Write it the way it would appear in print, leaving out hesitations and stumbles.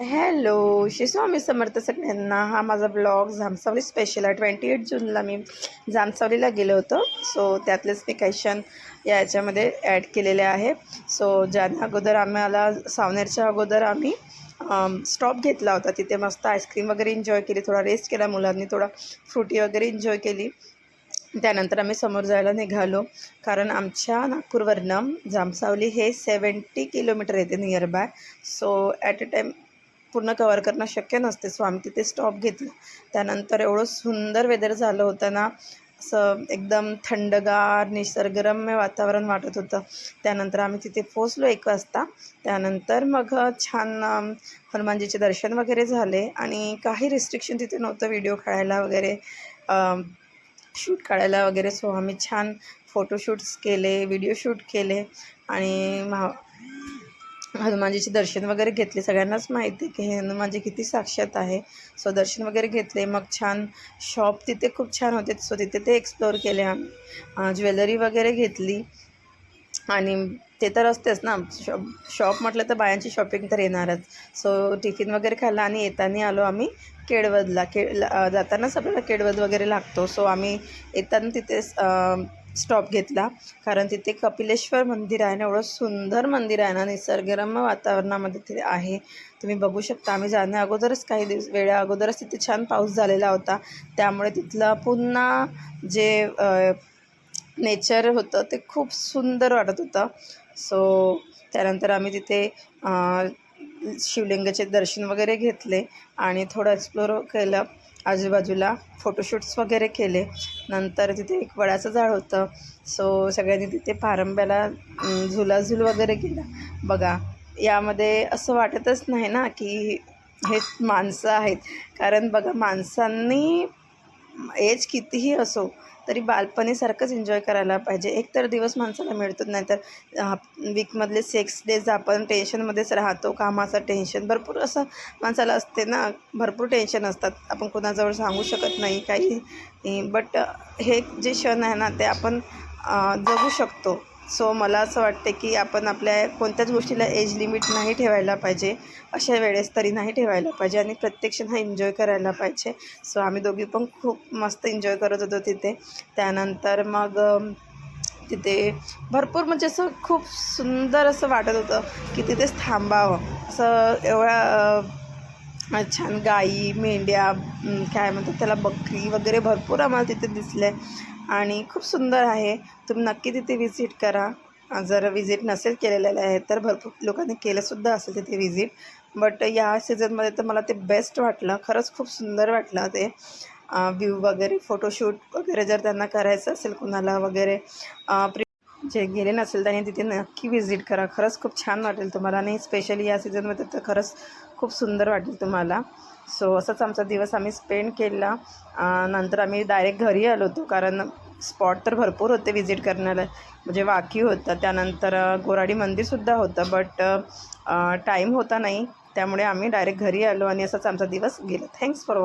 Hello, Shri Swami Samarth सगळ्यांना. हा माझा ब्लॉग जामसावली स्पेशल आहे. 28 जूनला मी जामसावलीला गेलो होतो. सो त्यातलेच मी काही क्षण याच्यामध्ये ॲड केलेले आहे. सो ज्याने अगोदर आम्हाला सावनेरच्या अगोदर आम्ही स्टॉप घेतला होता. तिथे मस्त आईस्क्रीम वगैरे एन्जॉय केली, थोडा रेस्ट केला मुलांनी, थोडा फ्रुटी वगैरे एन्जॉय केली. त्यानंतर आम्ही समोर जायला निघालो, कारण आमच्या नागपूरवरनं जामसावली हे 70 किलोमीटर येते near by. So at a time पूर्ण कवर करणं शक्य नसते. सो आम्ही तिथे स्टॉप घेतला. त्यानंतर एवढं सुंदर वेदर झालं होतं ना, असं एकदम थंडगार निसर्गरम्य वातावरण वाटत होतं. त्यानंतर आम्ही तिथे पोहोचलो 1 वाजता. त्यानंतर मग छान हनुमानजीचे दर्शन वगैरे झाले आणि काही रिस्ट्रिक्शन तिथे नव्हतं व्हिडिओ काढायला वगैरे, शूट काढायला वगैरे. सो आम्ही छान फोटोशूट्स केले, व्हिडिओ शूट केले आणि हनुमानजीचे दर्शन वगैरे घेतले. सगळ्यांनाच माहिती आहे की हे हनुमानजी किती साक्षात आहे. सो दर्शन वगैरे घेतले. मग छान शॉप तिथे खूप छान होते. सो तिथे ते एक्सप्लोअर केले आम्ही. ज्वेलरी वगैरे घेतली आणि ते तर असतेच ना, शॉप म्हटलं तर बायांची शॉपिंग तर येणारच. सो टिफिन वगैरे खाल्ला आणि येताना आलो आम्ही केळवदला. जातानाच आपल्याला केळवद वगैरे लागतो. सो आम्ही येताना तिथे स्टॉप घेतला, कारण तिथे कपिलेश्वर मंदिर आहे ना, एवढं सुंदर मंदिर आहे ना, निसर्गरम्य वातावरणामध्ये ते आहे. तुम्ही बघू शकता. आम्ही जाण्या अगोदरच काही वेळा अगोदरच तिथे छान पाऊस झालेला होता. त्यामुळे तिथलं पुन्हा जे नेचर होतं ते खूप सुंदर वाटत होतं. सो त्यानंतर आम्ही तिथे शिवलिंगाचे दर्शन वगैरे घेतले आणि थोडं एक्सप्लोर केलं आजूबाजूला, फोटोशूट्स वगैरे केले. नंतर तिथे एक वडाचं झाड होतं. सो सगळ्यांनी तिथे पारंब्याला झुलाझूल वगैरे केला. बघा, यामध्ये असं वाटतच नाही ना की हे माणसं आहेत, कारण बघा माणसांनी एज कितीही असो तरी बालपणीसारखंच एन्जॉय करायला पाहिजे. एक तर दिवस माणसाला मिळतोच, नाही तर वीकमधले 6 डेज आपण टेन्शनमध्येच राहतो. कामाचं टेन्शन भरपूर असं माणसाला असते ना, भरपूर टेन्शन असतात. आपण कोणाजवळ सांगू शकत नाही काही. बट हे जे क्षण आहे ना ते आपण जगू शकतो. सो मला असं वाटते की आपण आपल्या कोणत्याच गोष्टीला एज लिमिट नाही ठेवायला पाहिजे. अशा वेळेस तरी नाही ठेवायला पाहिजे आणि प्रत्येक क्षण हा एन्जॉय करायला पाहिजे. सो आम्ही दोघी पण खूप मस्त एन्जॉय करत होतो तिथे. त्यानंतर मग तिथे भरपूर म्हणजे असं खूप सुंदर असं वाटत होतं की तिथेच थांबावं. असं छान गाई, मेंढ्या, काय म्हणतात त्याला, बकरी वगैरे भरपूर आम्हाला तिथे दिसले आणि खूप सुंदर आहे. तुम्ही नक्की तिथे व्हिजिट करा. जर व्हिजिट नसेल केलेलं आहे तर भरपूर लोकांनी केलंसुद्धा असेल तिथे व्हिजिट. बट या सीझनमध्ये तर मला ते बेस्ट वाटलं. खरंच खूप सुंदर वाटलं ते व्ह्यू वगैरे, फोटोशूट वगैरे जर त्यांना करायचं असेल कुणाला वगैरे, जे गेले नसेल त्यांनी तिथे नक्की व्हिजिट करा. खरंच खूप छान वाटेल तुम्हाला आणि स्पेशली या सीझनमध्ये तर खरंच खूप सुंदर वाटेल तुम्हाला. सो असंच आमचा दिवस आम्ही स्पेंड केला. नंतर आम्ही डायरेक्ट घरी आलो होतो, कारण स्पॉट तर भरपूर होते व्हिजिट करण्याला. म्हणजे वाकी होतं, त्यानंतर गोराडी मंदिरसुद्धा होतं. बट टाईम होता नाही, त्यामुळे आम्ही डायरेक्ट घरी आलो आणि असाच आमचा दिवस गेला. Thanks for